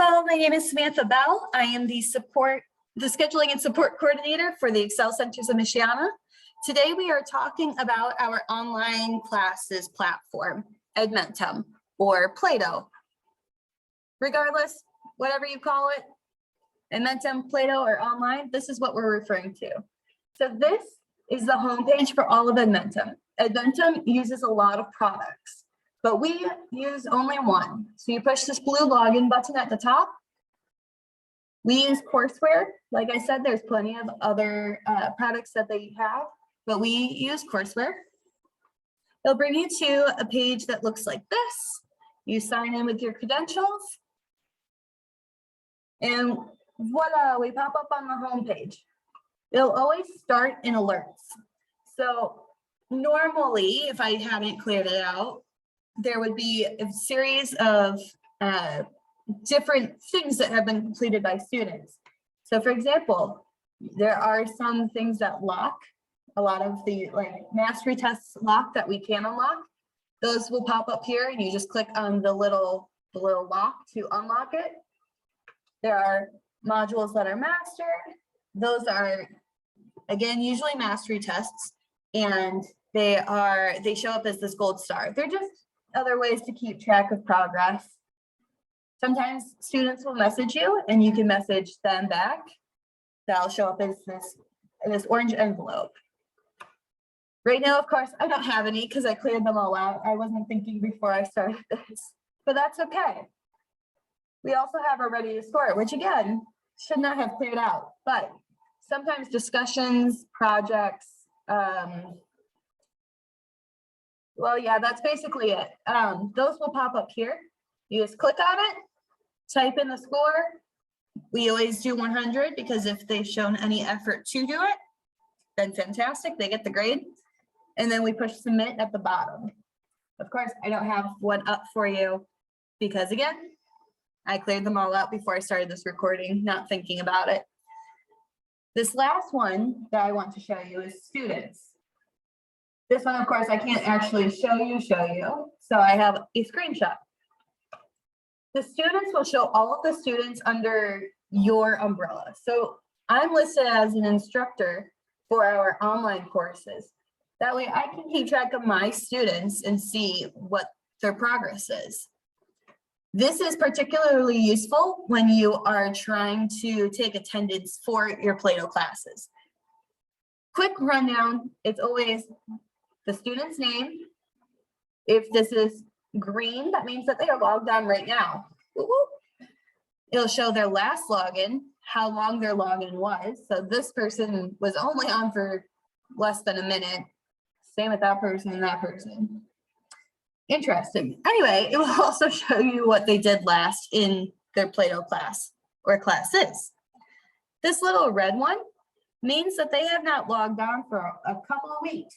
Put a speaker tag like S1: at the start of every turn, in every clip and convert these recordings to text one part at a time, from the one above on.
S1: Hello, my name is Samantha Bell. I am the scheduling and support coordinator for the Excel Centers of Michiana. Today we are talking about our online classes platform, Edmentum or Play-Doh. Regardless, whatever you call it, Edmentum, Play-Doh, or online, this is what we're referring to. So this is the homepage for all of Edmentum. Edmentum uses a lot of products, but we use only one. So you push this blue login button at the top. We use Courseware. Like I said, there's plenty of other products that they have, but we use Courseware. It'll bring you to a page that looks like this. You sign in with your credentials, and voila, we pop up on the home page. It'll always start in alerts. So normally, if I haven't cleared it out, there would be a series of different things that have been completed by students. So for example, there are some things that lock. A lot of the mastery tests lock that we can unlock. Those will pop up here and you just click on the little lock to unlock it. There are modules that are mastered. Those are, again, usually mastery tests, and they show up as this gold star. They're just other ways to keep track of progress. Sometimes students will message you and you can message them back. That'll show up as this orange envelope. Right now, of course, I don't have any because I cleared them all out. I wasn't thinking before I started this, but that's okay. We also have a ready to score, which again, should not have cleared out, but sometimes discussions, projects, well, yeah, that's basically it. Those will pop up here. You just click on it, type in the score. We always do 100 because if they've shown any effort to do it, then fantastic, they get the grade. And then we push submit at the bottom. Of course, I don't have one up for you because again, I cleared them all out before I started this recording, not thinking about it. This last one that I want to show you is students. This one, of course, I can't actually show you, so I have a screenshot. The students will show all of the students under your umbrella. So I'm listed as an instructor for our online courses. That way I can keep track of my students and see what their progress is. This is particularly useful when you are trying to take attendance for your Play-Doh classes. Quick rundown, it's always the student's name. If this is green, that means that they are logged on right now. It'll show their last login, how long their login was. So this person was only on for less than a minute. Same with that person and that person. Interesting. Anyway, it will also show you what they did last in their Play-Doh class or classes. This little red one means that they have not logged on for a couple of weeks.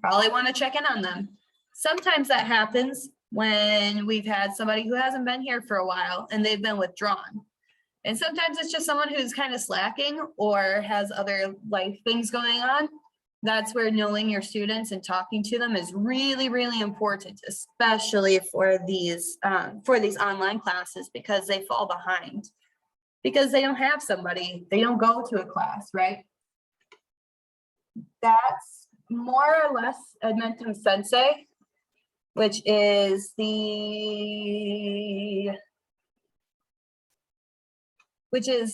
S1: Probably want to check in on them. Sometimes that happens when we've had somebody who hasn't been here for a while and they've been withdrawn. And sometimes it's just someone who's kind of slacking or has other life things going on. That's where knowing your students and talking to them is really, really important, especially for these online classes, because they fall behind, because they don't have somebody, they don't go to a class, right? That's more or less Edmentum Sensei, which is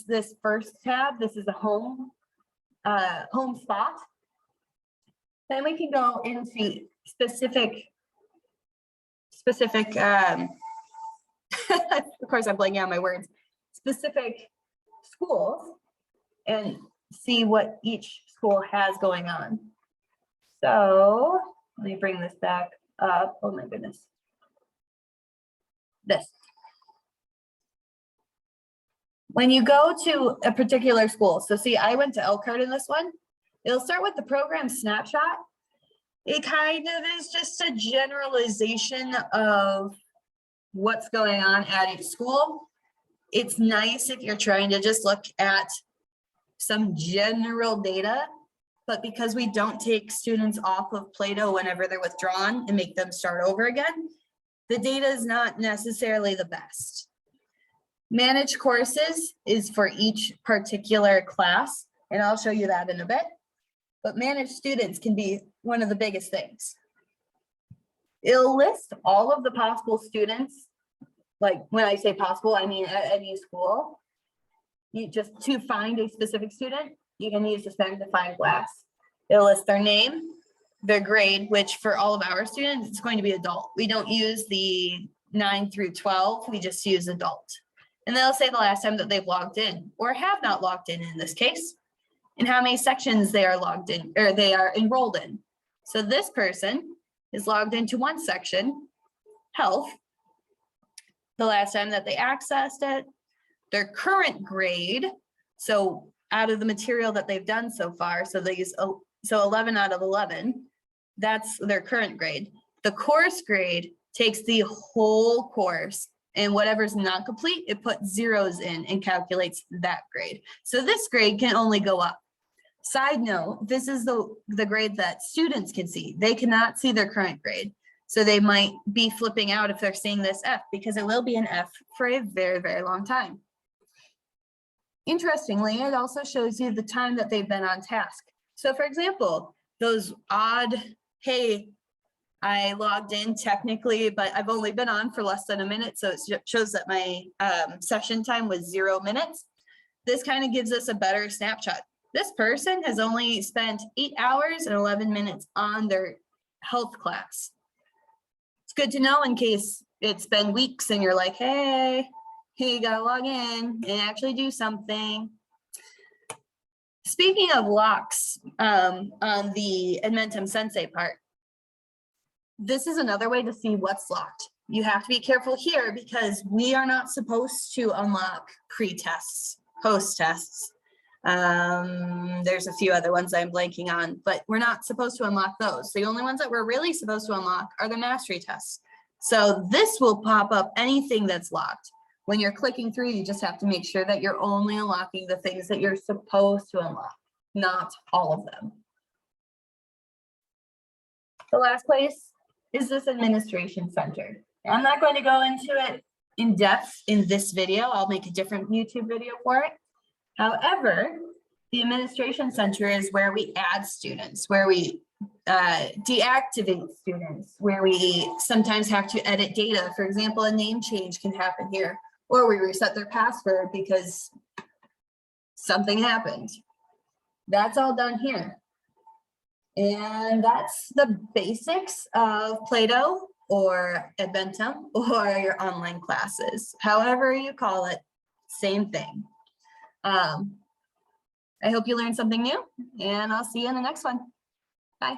S1: this first tab. This is a home spot. Then we can go into specific, of course I'm blanking on my words, specific schools and see what each school has going on. So let me bring this back up. Oh my goodness. This. When you go to a particular school, so see, I went to Elkhart in this one. It'll start with the program snapshot. It kind of is just a generalization of what's going on at each school. It's nice if you're trying to just look at some general data, but because we don't take students off of Play-Doh whenever they're withdrawn and make them start over again, the data is not necessarily the best. Manage courses is for each particular class, and I'll show you that in a bit. But manage students can be one of the biggest things. It'll list all of the possible students. Like when I say possible, I mean at any school. You just to find a specific student, you can use this magnifying glass. It'll list their name, their grade, which for all of our students, it's going to be adult. We don't use the 9 through 12, we just use adult. And they'll say the last time that they've logged in or have not logged in this case, and how many sections they are logged in or they are enrolled in. So this person is logged into one section, health, the last time that they accessed it, their current grade. So out of the material that they've done so far, so 11 out of 11, that's their current grade. The course grade takes the whole course, and whatever's not complete, it puts zeros in and calculates that grade. So this grade can only go up. Side note, this is the grade that students can see. They cannot see their current grade. So they might be flipping out if they're seeing this F, because it will be an F for a very, very long time. Interestingly, it also shows you the time that they've been on task. So for example, those odd, hey, I logged in technically, but I've only been on for less than a minute. So it shows that my session time was 0 minutes. This kind of gives us a better snapshot. This person has only spent 8 hours and 11 minutes on their health class. It's good to know in case it's been weeks and you're like, hey, you gotta log in and actually do something. Speaking of locks on the Edmentum Sensei part, this is another way to see what's locked. You have to be careful here because we are not supposed to unlock pre-tests, post-tests. There's a few other ones I'm blanking on, but we're not supposed to unlock those. The only ones that we're really supposed to unlock are the mastery tests. So this will pop up anything that's locked. When you're clicking through, you just have to make sure that you're only unlocking the things that you're supposed to unlock, not all of them. The last place is this administration center. I'm not going to go into it in depth in this video. I'll make a different YouTube video for it. However, the administration center is where we add students, where we deactivate students, where we sometimes have to edit data. For example, a name change can happen here, or we reset their password because something happened. That's all done here. And that's the basics of Play-Doh or Edmentum or your online classes. However you call it, same thing. I hope you learned something new, and I'll see you in the next one. Bye.